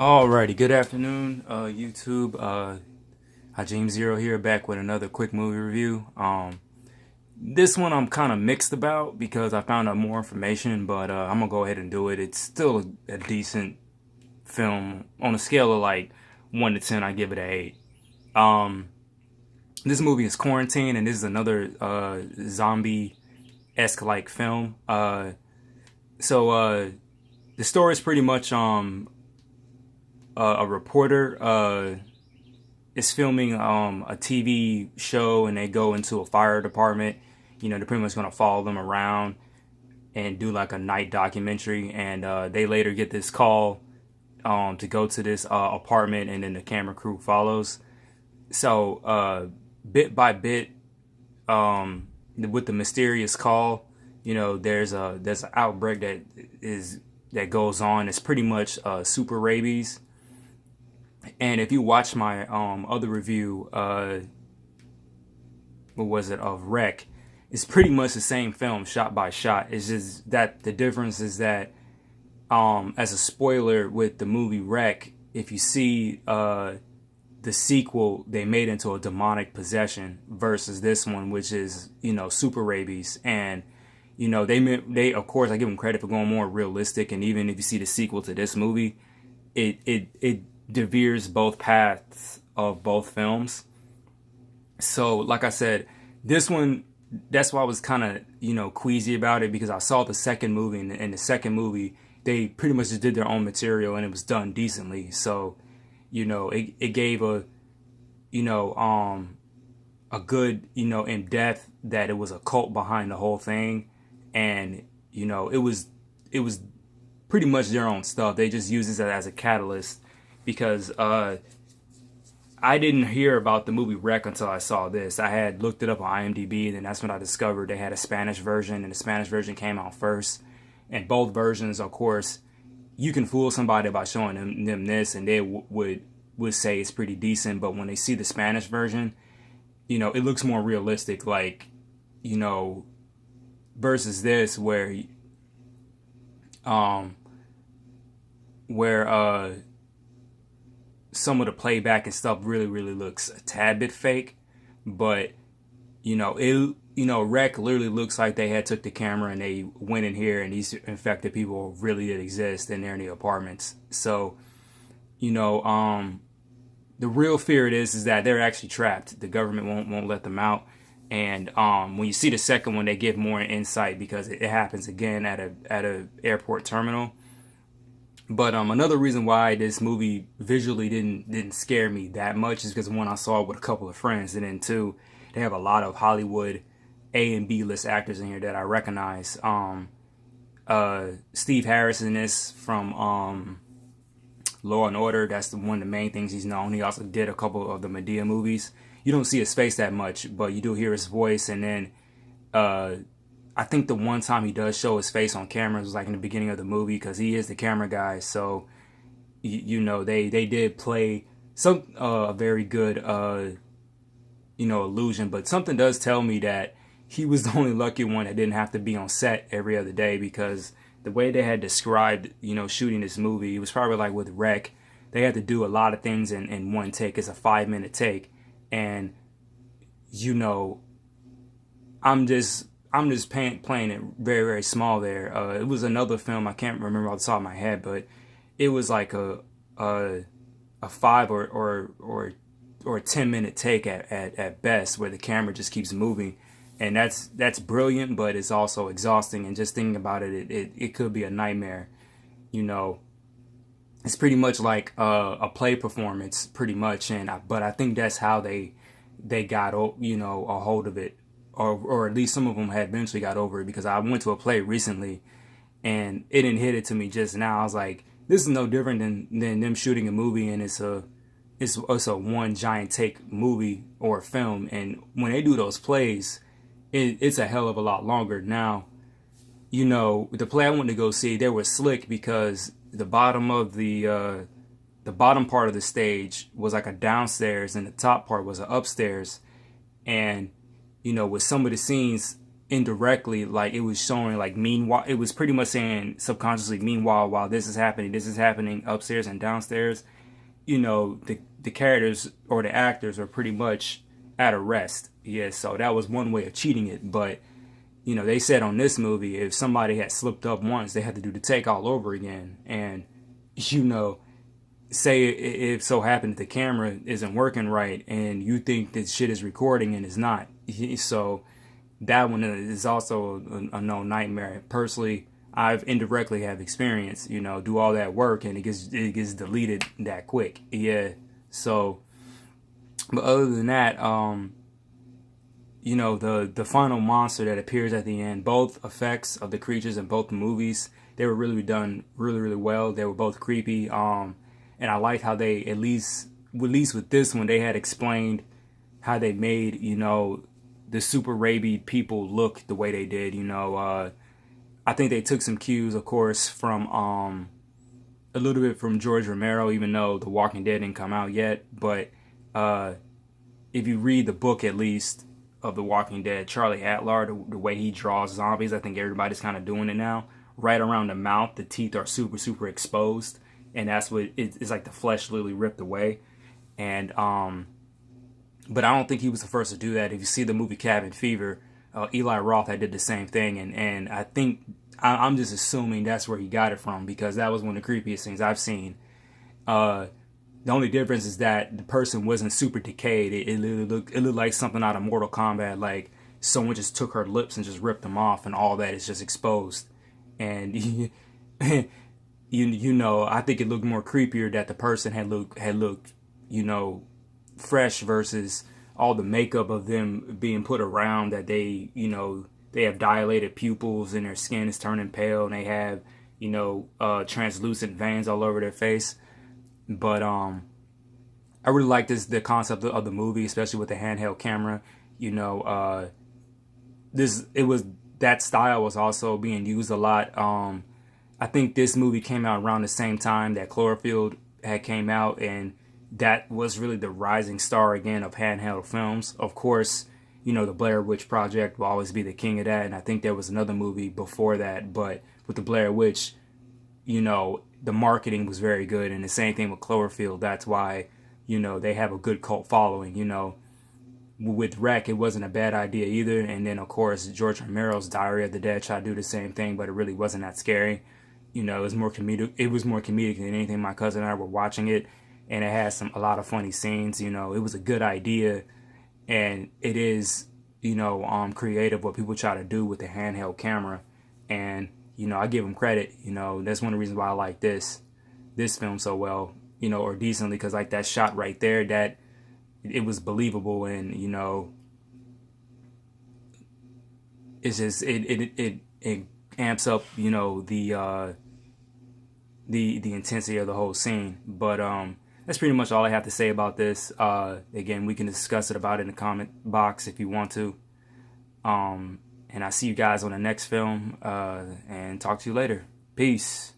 Alrighty, good afternoon, YouTube. Hajim Zero here, back with another quick movie review. This one I'm kind of mixed about because I found out more information, but I'm gonna go ahead and do it. It's still a decent film. On a scale of like 1 to 10, I give it an 8. This movie is Quarantine, and this is another zombie-esque like film. So the story is pretty much a reporter is filming a TV show, and they go into a fire department. They're pretty much going to follow them around and do like a night documentary. And they later get this call to go to this apartment, and then the camera crew follows. So bit by bit, with the mysterious call, there's an outbreak that goes on. It's pretty much super rabies. And if you watch my other review, what was it, of Wreck, it's pretty much the same film shot by shot. It's just that the difference is that, as a spoiler with the movie Wreck, if you see the sequel, they made into a demonic possession versus this one, which is, super rabies. And they of course, I give them credit for going more realistic. And even if you see the sequel to this movie, it veers both paths of both films. So like I said, this one, that's why I was kind of queasy about it, because I saw the second movie, and in the second movie they pretty much just did their own material and it was done decently. So it gave a good in depth that it was a cult behind the whole thing. And it was pretty much their own stuff. They just used this as a catalyst, because I didn't hear about the movie Wreck until I saw this. I had looked it up on IMDb, and then that's when I discovered they had a Spanish version, and the Spanish version came out first. And both versions, of course, you can fool somebody by showing them this, and they would say it's pretty decent. But when they see the Spanish version, it looks more realistic, like, versus this, where some of the playback and stuff really looks a tad bit fake. But Wreck literally looks like they had took the camera and they went in here, and these infected people really did exist, and they're in the apartments. So the real fear it is that they're actually trapped. The government won't let them out. And when you see the second one, they give more insight, because it happens again at a airport terminal. But another reason why this movie visually didn't scare me that much is because, one, I saw it with a couple of friends, and then two, they have a lot of Hollywood A and B list actors in here that I recognize. Steve Harris in this from Law and Order. That's one of the main things he's known. He also did a couple of the Medea movies. You don't see his face that much, but you do hear his voice. And then I think the one time he does show his face on camera was like in the beginning of the movie, because he is the camera guy. So they did play some very good illusion. But something does tell me that he was the only lucky one that didn't have to be on set every other day, because the way they had described shooting this movie, it was probably like with Wreck, they had to do a lot of things in one take. It's a 5-minute take. And I'm just playing it very small there. It was another film, I can't remember off the top of my head, but it was like a 5 or 10-minute take at best, where the camera just keeps moving. And that's brilliant, but it's also exhausting. And just thinking about it could be a nightmare. It's pretty much like a play performance, pretty much. But I think that's how they got a hold of it, or at least some of them had eventually got over it. Because I went to a play recently, and it didn't hit it to me just now. I was like, this is no different than them shooting a movie, and it's a one giant take movie or film. And when they do those plays, it's a hell of a lot longer. Now, the play I went to go see, they were slick, because the bottom of the bottom part of the stage was like a downstairs, and the top part was an upstairs. And with some of the scenes, indirectly, like it was showing like meanwhile, it was pretty much saying subconsciously, meanwhile, while this is happening upstairs and downstairs, the characters or the actors are pretty much at a rest. Yeah, so that was one way of cheating it. But they said on this movie, if somebody had slipped up once, they had to do the take all over again. And say if so happened that the camera isn't working right and you think that shit is recording and it's not, so that one is also a no nightmare. Personally, I've indirectly have experience, do all that work and it gets deleted that quick. Yeah. So, but other than that, the final monster that appears at the end, both effects of the creatures in both movies, they were really done really well. They were both creepy. And I liked how they, at least with this one, they had explained how they made, the super rabid people look the way they did. I think they took some cues, of course, from a little bit from George Romero, even though The Walking Dead didn't come out yet. But if you read the book, at least, of The Walking Dead, Charlie Adler, the way he draws zombies, I think everybody's kind of doing it now. Right around the mouth, the teeth are super exposed, and that's what it's like, the flesh literally ripped away. And but I don't think he was the first to do that. If you see the movie Cabin Fever, Eli Roth had did the same thing, and I think I'm just assuming that's where he got it from, because that was one of the creepiest things I've seen. The only difference is that the person wasn't super decayed. It looked like something out of Mortal Kombat, like someone just took her lips and just ripped them off, and all that is just exposed. And I think it looked more creepier that the person had looked, fresh, versus all the makeup of them being put around, that they have dilated pupils and their skin is turning pale and they have, translucent veins all over their face. But I really like the concept of the movie, especially with the handheld camera. That style was also being used a lot. I think this movie came out around the same time that Cloverfield had came out, and that was really the rising star again of handheld films. Of course, the Blair Witch Project will always be the king of that, and I think there was another movie before that, but with the Blair Witch, the marketing was very good, and the same thing with Cloverfield. That's why, they have a good cult following. With Wreck, it wasn't a bad idea either, and then of course George Romero's Diary of the Dead tried to do the same thing, but it really wasn't that scary. It was more comedic. It was more comedic than anything. My cousin and I were watching it, and it has a lot of funny scenes. It was a good idea, and it is, creative what people try to do with the handheld camera, and I give them credit. That's one of the reasons why I like this film so well, or decently, because like that shot right there, that it was believable, and it's just it amps up the intensity of the whole scene. But that's pretty much all I have to say about this. Again, we can discuss it about it in the comment box if you want to. And I see you guys on the next film, and talk to you later. Peace.